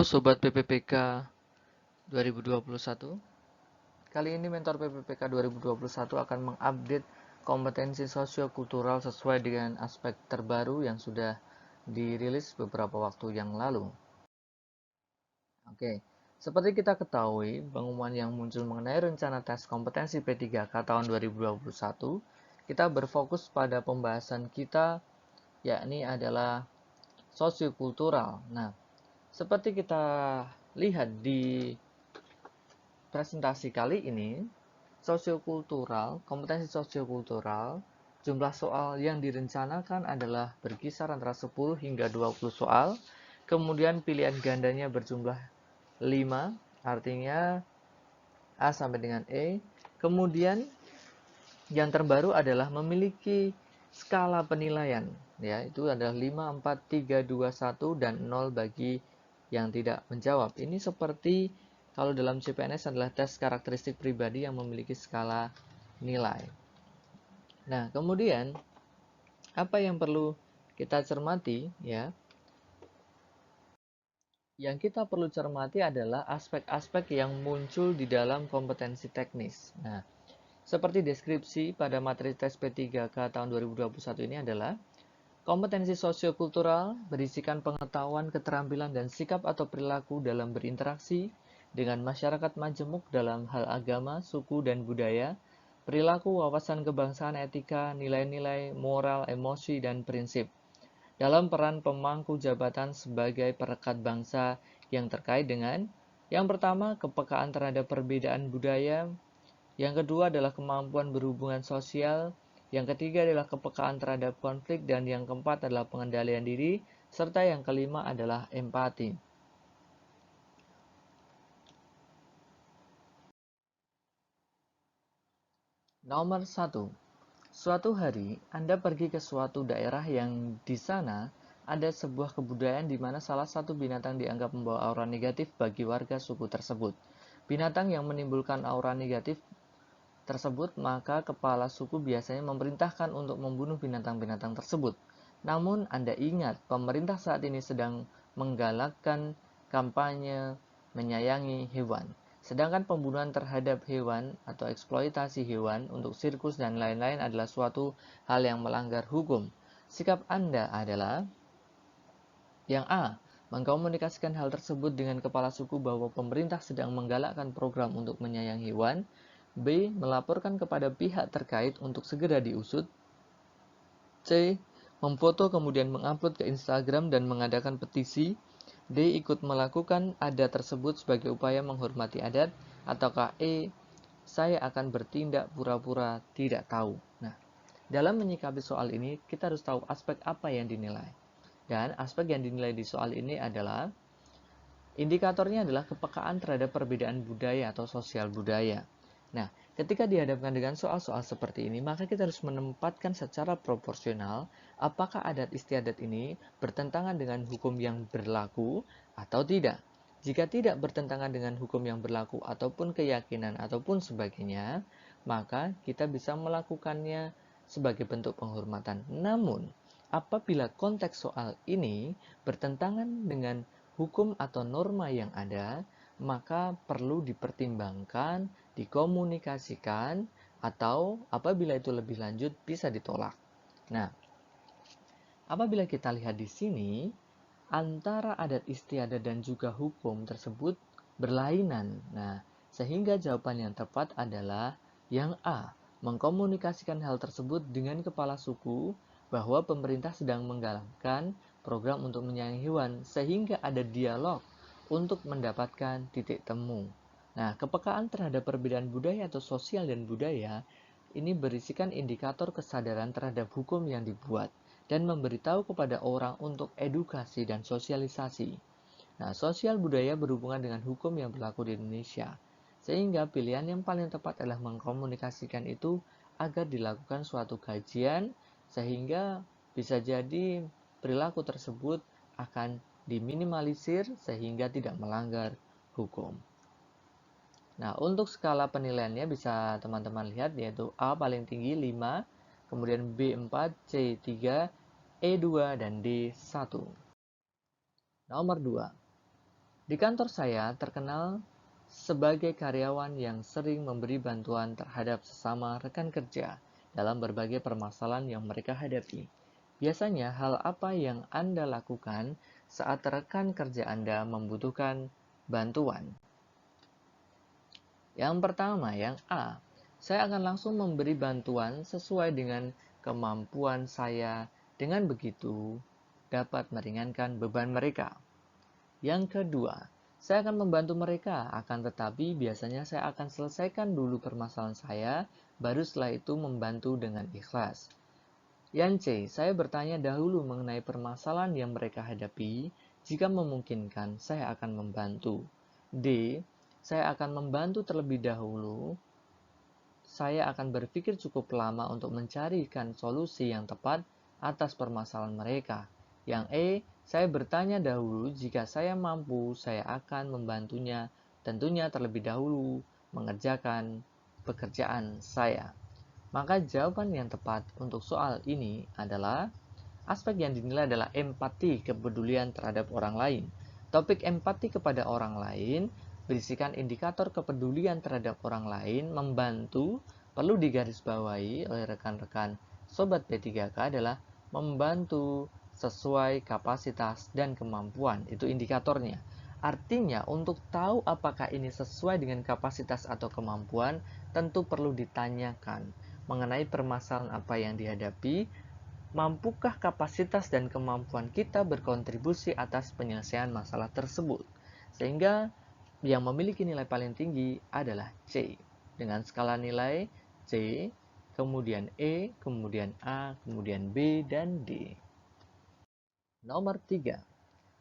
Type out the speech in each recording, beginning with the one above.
Sobat PPPK 2021. Kali ini Mentor PPPK 2021 akan mengupdate kompetensi sosiokultural sesuai dengan aspek terbaru yang sudah dirilis beberapa waktu yang lalu. Oke, seperti kita ketahui, pengumuman yang muncul mengenai rencana tes kompetensi P3K tahun 2021, kita berfokus pada pembahasan kita, yakni adalah sosiokultural. Nah, seperti kita lihat di presentasi kali ini, kompetensi sosiokultural, jumlah soal yang direncanakan adalah berkisar antara 10 hingga 20 soal, kemudian pilihan gandanya berjumlah 5, artinya A sampai dengan E, kemudian yang terbaru adalah memiliki skala penilaian, ya, itu adalah 5, 4, 3, 2, 1, dan 0 bagi yang tidak menjawab. Ini seperti kalau dalam CPNS adalah tes karakteristik pribadi yang memiliki skala nilai. Nah, kemudian apa yang perlu kita cermati, ya? Yang kita perlu cermati adalah aspek-aspek yang muncul di dalam kompetensi teknis. Nah, seperti deskripsi pada materi tes P3K tahun 2021 ini adalah kompetensi sosiokultural berisikan pengetahuan, keterampilan, dan sikap atau perilaku dalam berinteraksi dengan masyarakat majemuk dalam hal agama, suku, dan budaya, perilaku, wawasan kebangsaan, etika, nilai-nilai, moral, emosi, dan prinsip. Dalam peran pemangku jabatan sebagai perekat bangsa yang terkait dengan yang pertama, kepekaan terhadap perbedaan budaya, yang kedua adalah kemampuan berhubungan sosial, yang ketiga adalah kepekaan terhadap konflik, dan yang keempat adalah pengendalian diri, serta yang kelima adalah empati. Nomor 1. Suatu hari, Anda pergi ke suatu daerah yang di sana ada sebuah kebudayaan di mana salah satu binatang dianggap membawa aura negatif bagi warga suku tersebut. Binatang yang menimbulkan aura negatif tersebut, maka kepala suku biasanya memerintahkan untuk membunuh binatang-binatang tersebut. Namun, Anda ingat, pemerintah saat ini sedang menggalakkan kampanye menyayangi hewan. Sedangkan pembunuhan terhadap hewan atau eksploitasi hewan untuk sirkus dan lain-lain adalah suatu hal yang melanggar hukum. Sikap Anda adalah yang A. Mengkomunikasikan hal tersebut dengan kepala suku bahwa pemerintah sedang menggalakkan program untuk menyayangi hewan. B. Melaporkan kepada pihak terkait untuk segera diusut. C. Memfoto kemudian mengupload ke Instagram dan mengadakan petisi. D. Ikut melakukan adat tersebut sebagai upaya menghormati adat. Ataukah E. Saya akan bertindak pura-pura tidak tahu. Nah, dalam menyikapi soal ini, kita harus tahu aspek apa yang dinilai. Dan aspek yang dinilai di soal ini adalah indikatornya adalah kepekaan terhadap perbedaan budaya atau sosial budaya. Nah, ketika dihadapkan dengan soal-soal seperti ini, maka kita harus menempatkan secara proporsional apakah adat istiadat ini bertentangan dengan hukum yang berlaku atau tidak. Jika tidak bertentangan dengan hukum yang berlaku ataupun keyakinan ataupun sebagainya, maka kita bisa melakukannya sebagai bentuk penghormatan. Namun, apabila konteks soal ini bertentangan dengan hukum atau norma yang ada, maka perlu dipertimbangkan, dikomunikasikan, atau apabila itu lebih lanjut bisa ditolak. Nah, apabila kita lihat di sini, antara adat istiadat dan juga hukum tersebut berlainan. Nah, sehingga jawaban yang tepat adalah yang A. Mengkomunikasikan hal tersebut dengan kepala suku bahwa pemerintah sedang menggalakkan program untuk menyayangi hewan sehingga ada dialog untuk mendapatkan titik temu. Nah, kepekaan terhadap perbedaan budaya atau sosial dan budaya ini berisikan indikator kesadaran terhadap hukum yang dibuat dan memberitahu kepada orang untuk edukasi dan sosialisasi. Nah, sosial budaya berhubungan dengan hukum yang berlaku di Indonesia. Sehingga pilihan yang paling tepat adalah mengkomunikasikan itu agar dilakukan suatu kajian sehingga bisa jadi perilaku tersebut akan diminimalisir sehingga tidak melanggar hukum. Nah, untuk skala penilaiannya bisa teman-teman lihat yaitu A paling tinggi 5, kemudian B 4, C 3, E 2, dan D 1. Nomor 2. Di kantor saya terkenal sebagai karyawan yang sering memberi bantuan terhadap sesama rekan kerja dalam berbagai permasalahan yang mereka hadapi. Biasanya hal apa yang Anda lakukan saat rekan kerja Anda membutuhkan bantuan? Yang pertama, yang A, saya akan langsung memberi bantuan sesuai dengan kemampuan saya. Dengan begitu, dapat meringankan beban mereka. Yang kedua, saya akan membantu mereka, akan tetapi biasanya saya akan selesaikan dulu permasalahan saya, baru setelah itu membantu dengan ikhlas. Yang C, saya bertanya dahulu mengenai permasalahan yang mereka hadapi. Jika memungkinkan, saya akan membantu. D, saya akan membantu terlebih dahulu. Saya akan berpikir cukup lama untuk mencarikan solusi yang tepat atas permasalahan mereka. Yang E, saya bertanya dahulu, jika saya mampu, saya akan membantunya, tentunya terlebih dahulu mengerjakan pekerjaan saya. Maka jawaban yang tepat untuk soal ini adalah aspek yang dinilai adalah empati, kepedulian terhadap orang lain. Topik empati kepada orang lain berisikan indikator kepedulian terhadap orang lain, membantu, perlu digarisbawahi oleh rekan-rekan Sobat P3K adalah membantu sesuai kapasitas dan kemampuan. Itu indikatornya. Artinya, untuk tahu apakah ini sesuai dengan kapasitas atau kemampuan, tentu perlu ditanyakan mengenai permasalahan apa yang dihadapi. Mampukah kapasitas dan kemampuan kita berkontribusi atas penyelesaian masalah tersebut? Sehingga yang memiliki nilai paling tinggi adalah C. Dengan skala nilai C, kemudian E, kemudian A, kemudian B, dan D. Nomor 3.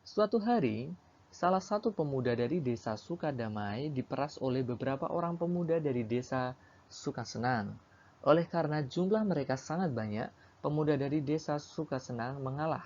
Suatu hari, salah satu pemuda dari desa Sukadamai diperas oleh beberapa orang pemuda dari desa Sukasenang. Oleh karena jumlah mereka sangat banyak, pemuda dari desa Sukasenang mengalah.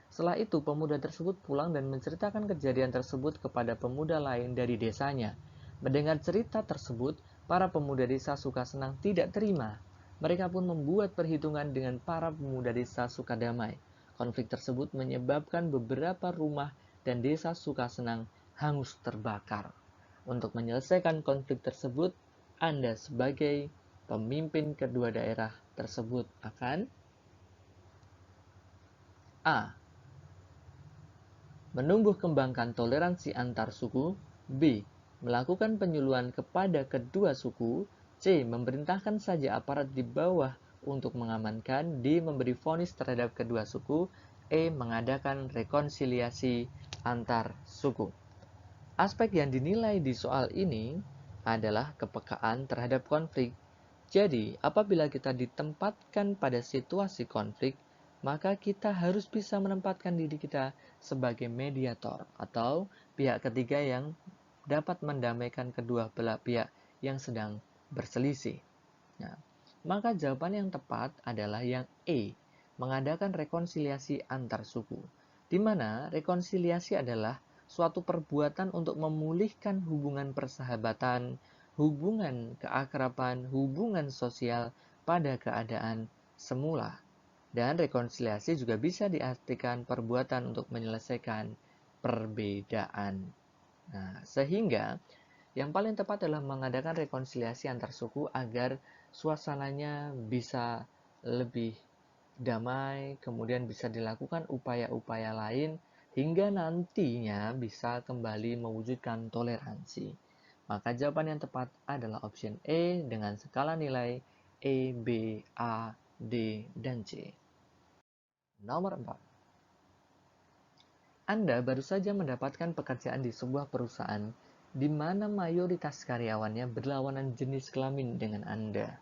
Setelah itu, pemuda tersebut pulang dan menceritakan kejadian tersebut kepada pemuda lain dari desanya. Mendengar cerita tersebut, para pemuda desa Sukasenang tidak terima. Mereka pun membuat perhitungan dengan para pemuda desa Sukadamai. Konflik tersebut menyebabkan beberapa rumah dan desa Sukasenang hangus terbakar. Untuk menyelesaikan konflik tersebut, Anda sebagai pemimpin kedua daerah tersebut akan A. Menumbuh kembangkan toleransi antar suku. B. Melakukan penyuluhan kepada kedua suku. C. Memerintahkan saja aparat di bawah untuk mengamankan. D. Memberi vonis terhadap kedua suku. E. Mengadakan rekonsiliasi antar suku. Aspek yang dinilai di soal ini adalah kepekaan terhadap konflik. Jadi, apabila kita ditempatkan pada situasi konflik, maka kita harus bisa menempatkan diri kita sebagai mediator atau pihak ketiga yang dapat mendamaikan kedua belah pihak yang sedang berselisih. Nah, maka jawaban yang tepat adalah yang E, mengadakan rekonsiliasi antar suku, di mana rekonsiliasi adalah suatu perbuatan untuk memulihkan hubungan persahabatan, hubungan keakraban, hubungan sosial pada keadaan semula. Dan rekonsiliasi juga bisa diartikan perbuatan untuk menyelesaikan perbedaan. Nah, sehingga yang paling tepat adalah mengadakan rekonsiliasi antar suku agar suasananya bisa lebih damai, kemudian bisa dilakukan upaya-upaya lain hingga nantinya bisa kembali mewujudkan toleransi. Maka jawaban yang tepat adalah option E dengan skala nilai E, B, A, D, dan C. Nomor 4. Anda baru saja mendapatkan pekerjaan di sebuah perusahaan di mana mayoritas karyawannya berlawanan jenis kelamin dengan Anda.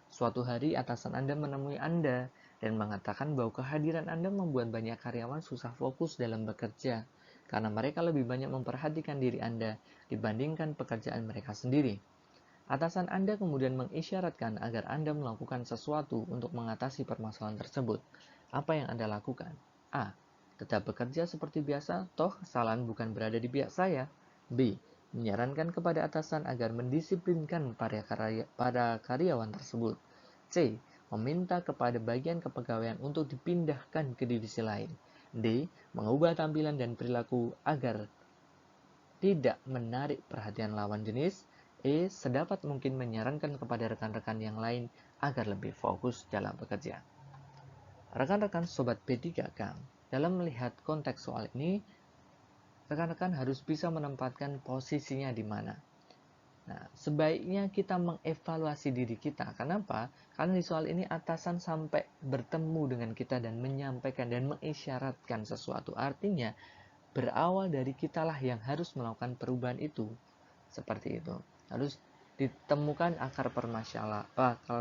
Suatu hari atasan Anda menemui Anda dan mengatakan bahwa kehadiran Anda membuat banyak karyawan susah fokus dalam bekerja karena mereka lebih banyak memperhatikan diri Anda dibandingkan pekerjaan mereka sendiri. Atasan Anda kemudian mengisyaratkan agar Anda melakukan sesuatu untuk mengatasi permasalahan tersebut. Apa yang Anda lakukan? A. Tetap bekerja seperti biasa, toh kesalahan bukan berada di pihak saya. B. Menyarankan kepada atasan agar mendisiplinkan para karyawan tersebut. C. Meminta kepada bagian kepegawaian untuk dipindahkan ke divisi lain. D. Mengubah tampilan dan perilaku agar tidak menarik perhatian lawan jenis. E. Sedapat mungkin menyarankan kepada rekan-rekan yang lain agar lebih fokus dalam bekerja. Rekan-rekan Sobat P3K, dalam melihat konteks soal ini, rekan-rekan harus bisa menempatkan posisinya di mana. Nah, sebaiknya kita mengevaluasi diri kita. Kenapa? Karena di soal ini atasan sampai bertemu dengan kita dan menyampaikan dan mengisyaratkan sesuatu. Artinya, berawal dari kitalah yang harus melakukan perubahan itu. Seperti itu. Harus ditemukan akar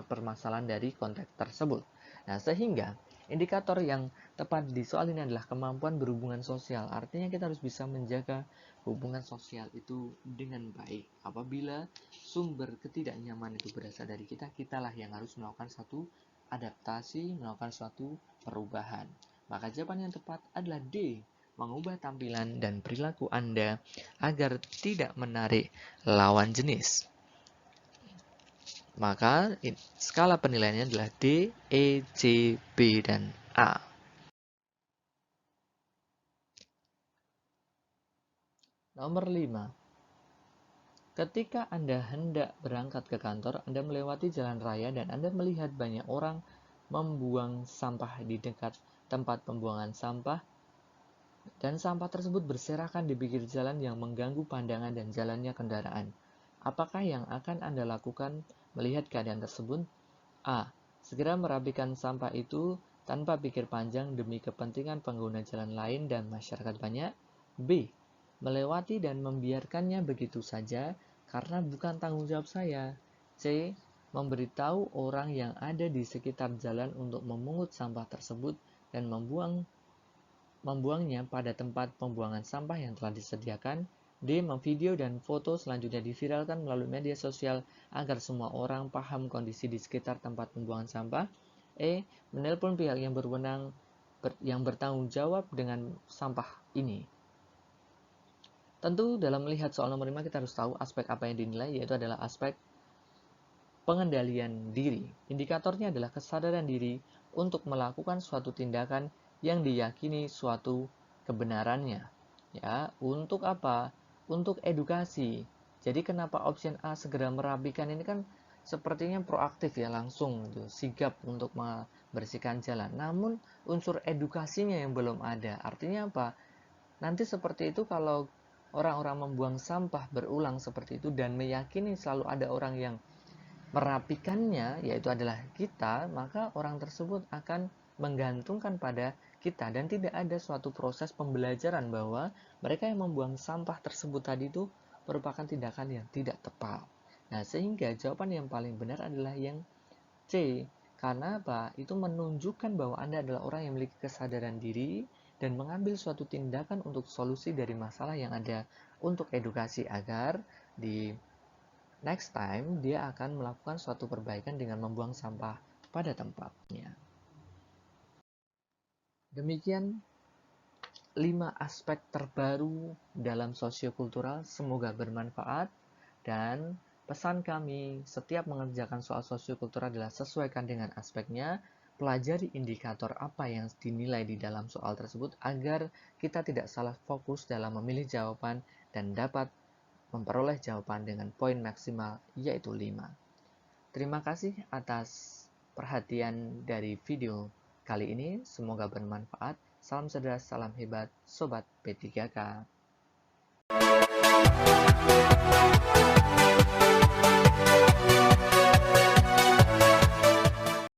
permasalahan dari konteks tersebut. Nah, sehingga indikator yang tepat di soal ini adalah kemampuan berhubungan sosial. Artinya kita harus bisa menjaga hubungan sosial itu dengan baik. Apabila sumber ketidaknyamanan itu berasal dari kita, kitalah yang harus melakukan suatu adaptasi, melakukan suatu perubahan. Maka jawaban yang tepat adalah D, mengubah tampilan dan perilaku Anda agar tidak menarik lawan jenis. Maka skala penilaiannya adalah D, E, C, B, dan A. Nomor 5. Ketika Anda hendak berangkat ke kantor, Anda melewati jalan raya dan Anda melihat banyak orang membuang sampah di dekat tempat pembuangan sampah, dan sampah tersebut berserakan di pinggir jalan yang mengganggu pandangan dan jalannya kendaraan. Apakah yang akan Anda lakukan melihat keadaan tersebut? A. Segera merapikan sampah itu tanpa pikir panjang demi kepentingan pengguna jalan lain dan masyarakat banyak. B. Melewati dan membiarkannya begitu saja karena bukan tanggung jawab saya. C. Memberitahu orang yang ada di sekitar jalan untuk memungut sampah tersebut dan membuangnya pada tempat pembuangan sampah yang telah disediakan. D. Memvideo dan foto selanjutnya diviralkan melalui media sosial agar semua orang paham kondisi di sekitar tempat pembuangan sampah. E. Menelpon pihak yang berwenang yang bertanggung jawab dengan sampah ini. Tentu dalam melihat soal nomor 5 kita harus tahu aspek apa yang dinilai, yaitu adalah aspek pengendalian diri. Indikatornya adalah kesadaran diri untuk melakukan suatu tindakan yang diyakini suatu kebenarannya. Ya, untuk apa? Untuk edukasi. Jadi kenapa option A segera merapikan ini kan sepertinya proaktif ya, langsung gitu, sigap untuk membersihkan jalan. Namun unsur edukasinya yang belum ada. Artinya apa? Nanti seperti itu kalau orang-orang membuang sampah berulang seperti itu dan meyakini selalu ada orang yang merapikannya, yaitu adalah kita, maka orang tersebut akan menggantungkan pada kita dan tidak ada suatu proses pembelajaran bahwa mereka yang membuang sampah tersebut tadi itu merupakan tindakan yang tidak tepat. Nah, sehingga jawaban yang paling benar adalah yang C. Karena apa? Itu menunjukkan bahwa Anda adalah orang yang memiliki kesadaran diri dan mengambil suatu tindakan untuk solusi dari masalah yang ada untuk edukasi agar di next time, dia akan melakukan suatu perbaikan dengan membuang sampah pada tempatnya. Demikian 5 aspek terbaru dalam sosiokultural, semoga bermanfaat. Dan pesan kami, setiap mengerjakan soal sosiokultural adalah sesuaikan dengan aspeknya, pelajari indikator apa yang dinilai di dalam soal tersebut agar kita tidak salah fokus dalam memilih jawaban dan dapat memperoleh jawaban dengan poin maksimal yaitu 5. Terima kasih atas perhatian dari video kali ini. Semoga bermanfaat. Salam cerdas, salam hebat, Sobat P3K.